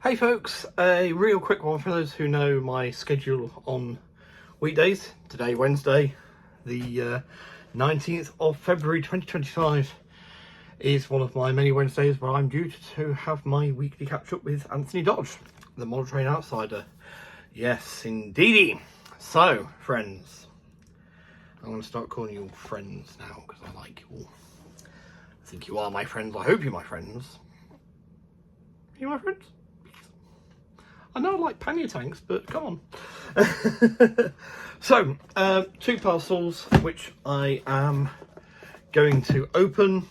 Hey folks, a real quick one for those who know my schedule on weekdays. Today, Wednesday, the 19th of February 2025 is one of my many Wednesdays where I'm due to have my weekly catch up with Anthony Dodge, the Model Train Outsider. Yes, indeedy. So, friends, I'm going to start calling you all friends now because I like you all. I think you are my friends. I hope you're my friends. Are you my friends? I know I like pannier tanks, but come on. So, two parcels which I am going to open.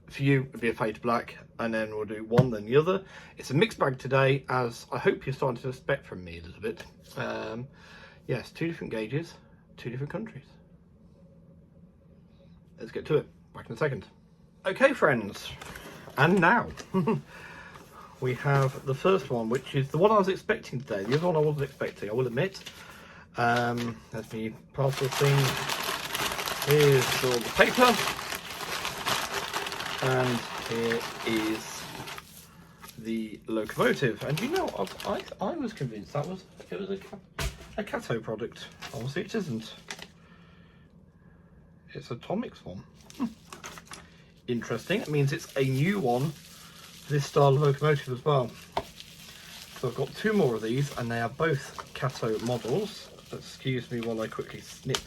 For you, it'll be a fade to black, and then we'll do one, then the other. It's a mixed bag today, as I hope you're starting to expect from me a little bit. Yes, two different gauges, two different countries. Let's get to it. Back in a second. Okay, friends, and now. We have the first one, which is the one I was expecting today. The other one I wasn't expecting, I will admit. There's the parcel thing. Here's all the paper. And here is the locomotive. And you know, I was convinced it was a Cato product. Obviously it isn't. It's a Tomix one. Interesting. It means it's a new one. This style of locomotive as well. So I've got two more of these, and they are both Cato models. Excuse me while I quickly snip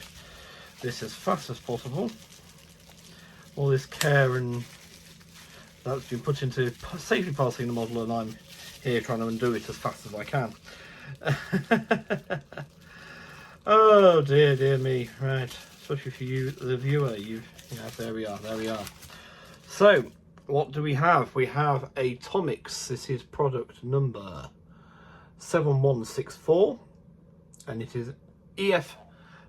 this as fast as possible. All this care and that's been put into safely passing the model, and I'm here trying to undo it as fast as I can. Oh dear, dear me. Right, especially for you, the viewer. There we are. So, what do we have? We have a Tomix. This is product number 7164, and it is EF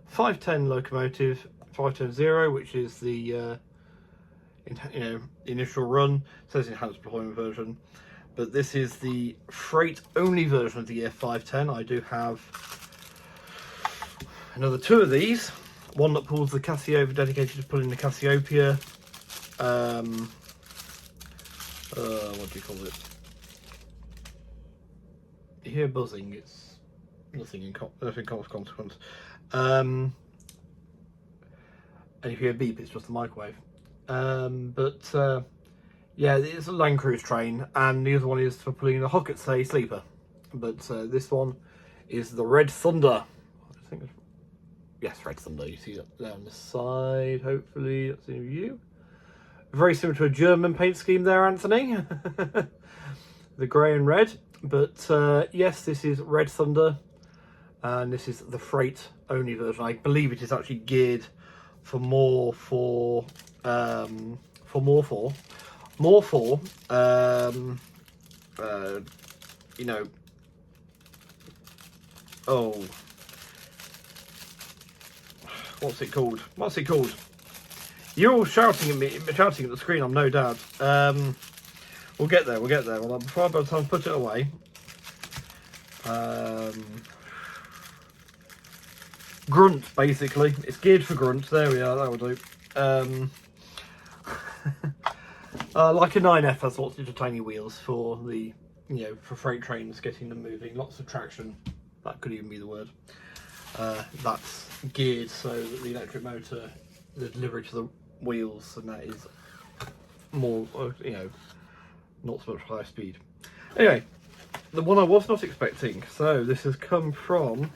510 locomotive 510, which is the initial run. It says enhanced deployment version, but this is the freight only version of the EF 510. I do have another two of these. One that pulls the Cassiopeia, dedicated to pulling the Cassiopeia. What do you call it? You hear buzzing, it's nothing of consequence. And if you hear beep, it's just a microwave. Yeah, it's a Land Cruise train, and the other one is for pulling the Hokkaido sleeper. But this one is the Red Thunder. I think yes, Red Thunder. You see that down the side, hopefully. That's in view. Very similar to a German paint scheme there, Anthony. The grey and red. But yes, this is Red Thunder. And this is the freight only version. I believe it is actually geared for more for oh, what's it called? You're all shouting at me, shouting at the screen, I'm no doubt. We'll get there. Well, before by the time I put it away, grunt, basically. It's geared for grunt. There we are, that will do. Like a 9F has lots of tiny wheels for the, for freight trains, getting them moving. Lots of traction. That could even be the word. That's geared so that the electric motor, the delivery to the wheels, and that is more, not so much high speed. Anyway, the one I was not expecting. So this has come from,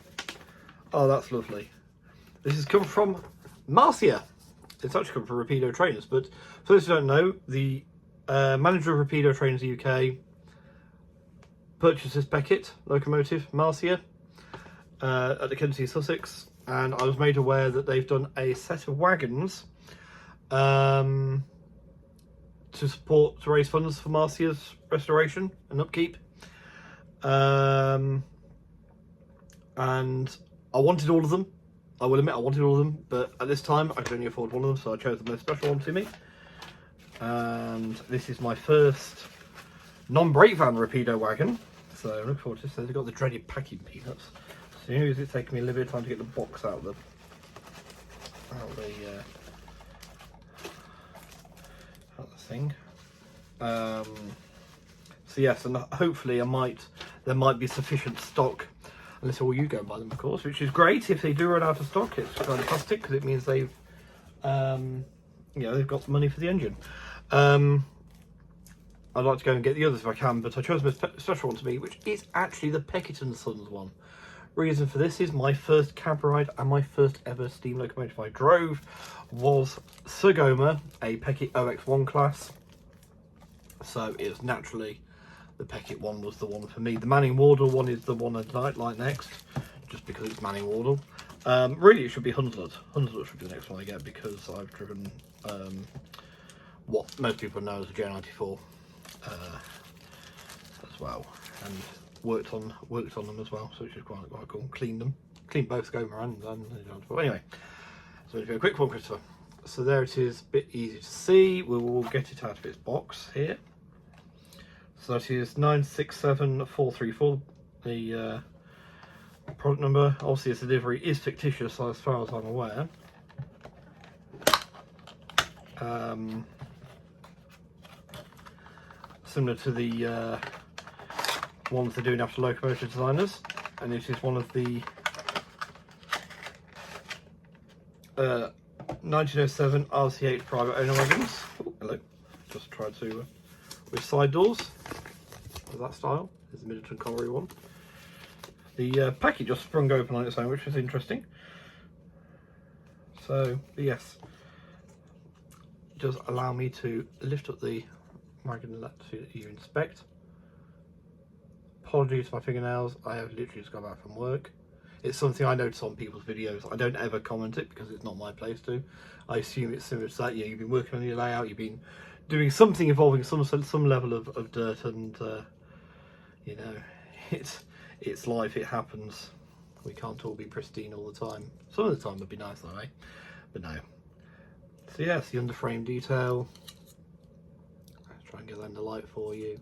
oh, that's lovely. This has come from Marcia. It's actually come from Rapido Trainers, but for those who don't know, the manager of Rapido Trainers UK purchased this Beckett locomotive, Marcia, at the Kensington, Sussex, and I was made aware that they've done a set of wagons to raise funds for Marcia's restoration and upkeep. And I wanted all of them. I will admit I wanted all of them, but at this time I could only afford one of them, so I chose the most special one to me. And this is my first non-brake van Rapido wagon, so I look forward to this. They've got the dreaded packing peanuts. So it's taking me a little bit of time to get the box out of the thing. So So yes, and hopefully there might be sufficient stock, unless all you go and buy them, of course, which is great. If they do run out of stock, it's fantastic, because it means they've they've got money for the engine. I'd like to go and get the others if I can, but I chose the most special one to me, which is actually the Peckett & Sons one. Reason for this is my first cab ride and my first ever steam locomotive I drove was Sir Gomer, a Peckett OX1 class. So it was naturally the Peckett one was the one for me. The Manning Wardle one is the one I'd like next, just because it's Manning Wardle. Really, it should be Hunslet. Hunslet should be the next one I get, because I've driven what most people know as a J94 as well, and worked on them as well, so which is quite cool. Cleaned both Gomer and J94. Anyway, so it's a quick one, Christopher. So there it is, a bit easy to see. We will get it out of its box here. So that is 967434, the product number. Obviously its delivery is fictitious as far as I'm aware. Similar to the ones they're doing after locomotive designers, and it is one of the 1907 RC8 private owner wagons. Oh, hello. Just tried to with side doors of that style. There's the Middleton Colliery one. The packet just sprung open on its own, which is interesting. So yes, it does allow me to lift up the wagon and let you inspect. Apologies for my fingernails, I have literally just got back from work. It's something I notice on people's videos. I don't ever comment it because it's not my place to. I assume it's similar to that. Yeah, you've been working on your layout, you've been doing something involving some level of dirt, and you know, it's life, it happens. We can't all be pristine all the time. Some of the time would be nice though, eh? But no. So yes, the underframe detail. Let's try and get that in the light for you.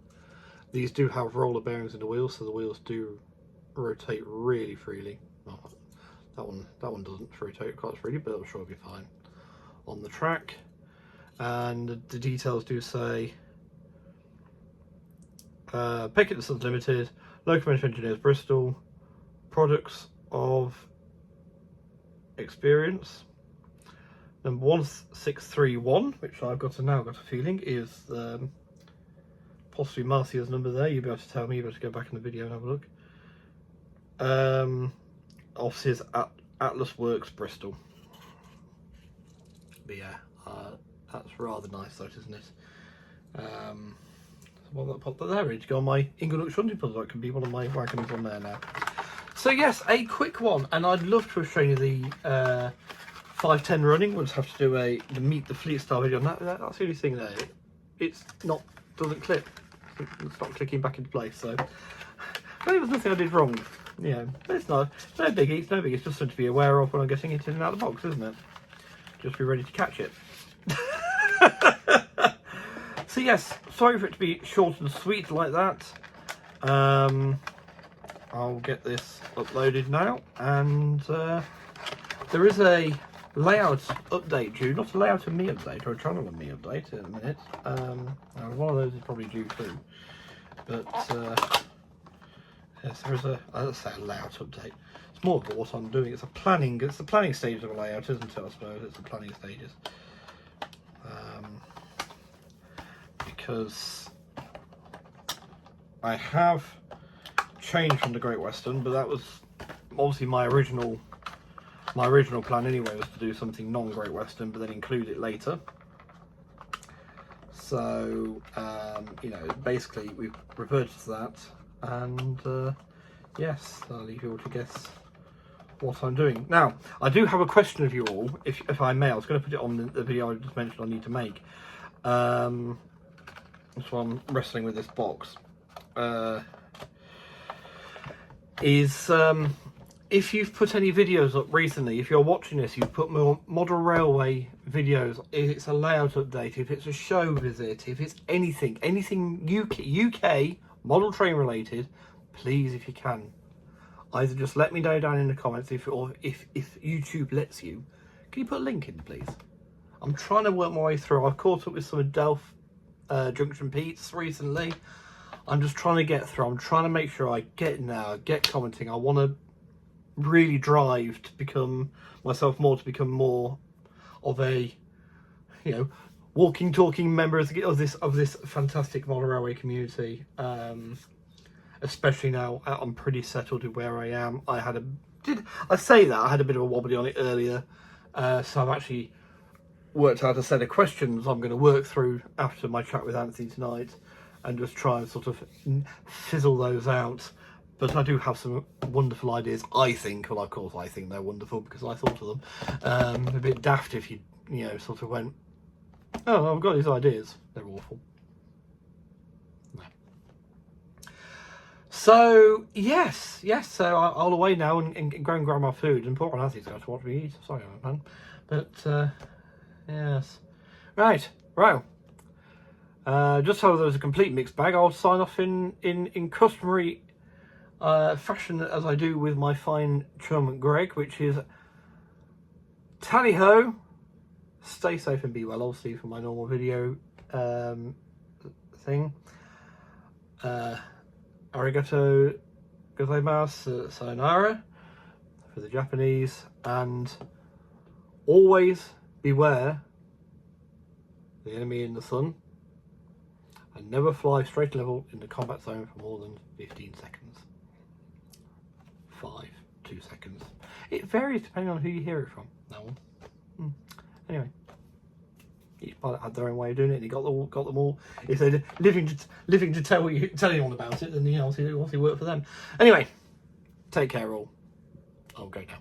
These do have roller bearings in the wheels, so the wheels do rotate really freely. Well, that one doesn't rotate quite freely, but I'm sure it'll be fine on the track. And the details do say Peckett & Sons Limited, Locomotive Engineers Bristol, products of experience. Number 1631, which I've now got a feeling is possibly Marcia's number there. You'll be able to tell me. You'll be able to go back in the video and have a look. Offices at Atlas Works Bristol. But yeah, that's rather nice though, isn't it? Well, that popped there. Ready to go on my Inglenook shunting puzzle. That can be one of my wagons on there now. So yes, a quick one, and I'd love to have shown you the 510 running. We'll just have to do the Meet the Fleet style video on that. That's the only thing there. Doesn't clip. It's not clicking back into place. So maybe there's nothing I did wrong. Yeah, but it's no biggie. It's no biggie. It's just something to be aware of when I'm getting it in and out of the box, isn't it? Just be ready to catch it. So yes, sorry for it to be short and sweet like that. I'll get this uploaded now, and there is a layout update due, not a layout and me update or a channel and me update in a minute. One of those is probably due too, but yes, there is a layout update. It's more about what I'm doing. It's the planning stage of a layout, isn't it? I suppose it's the planning stages. Because I have changed from the Great Western, but that was obviously my original plan anyway, was to do something non-Great Western but then include it later. So you know, basically we've reverted to that, and yes, I'll leave you all to guess what I'm doing. Now, I do have a question of you all, if I may. I was going to put it on the video I just mentioned I need to make. That's why I'm wrestling with this box. If you've put any videos up recently, if you're watching this, you've put more model railway videos, if it's a layout update, if it's a show visit, if it's anything UK model train related, please, if you can, either just let me know down in the comments, if YouTube lets you, can you put a link in, please? I'm trying to work my way through. I've caught up with some of Delft Junction Pete's recently. I'm just trying to get through. I'm trying to make sure I get in there, get commenting. I want to really drive to become myself more, to become more of a, you know, walking, talking member of this fantastic model railway community. Especially now I'm pretty settled in where I am. I had a bit of a wobbly on it earlier, so I've actually worked out a set of questions I'm going to work through after my chat with Anthony tonight, and just try and sort of fizzle those out. But I do have some wonderful ideas, I think. Well, of course, I think they're wonderful because I thought of them. A bit daft if you sort of went, oh, I've got these ideas. They're awful. No. So, yes. So I'll away now and go and grab my food. And poor Anthony's going to watch me eat. Sorry, man. But, yes. Right. Just so there's a complete mixed bag, I'll sign off in customary fashion as I do with my fine chum Greg, which is tally ho, stay safe and be well. I'll see you for my normal video thing. Arigato gozaimasu, sayonara for the Japanese, and always beware the enemy in the sun, and never fly straight level in the combat zone for more than 15 seconds. 2 seconds. It varies depending on who you hear it from. That one. Anyway, each pilot had their own way of doing it, and he got them all. If they're living to tell anyone about it, then obviously worked for them. Anyway, take care all. I'll go now.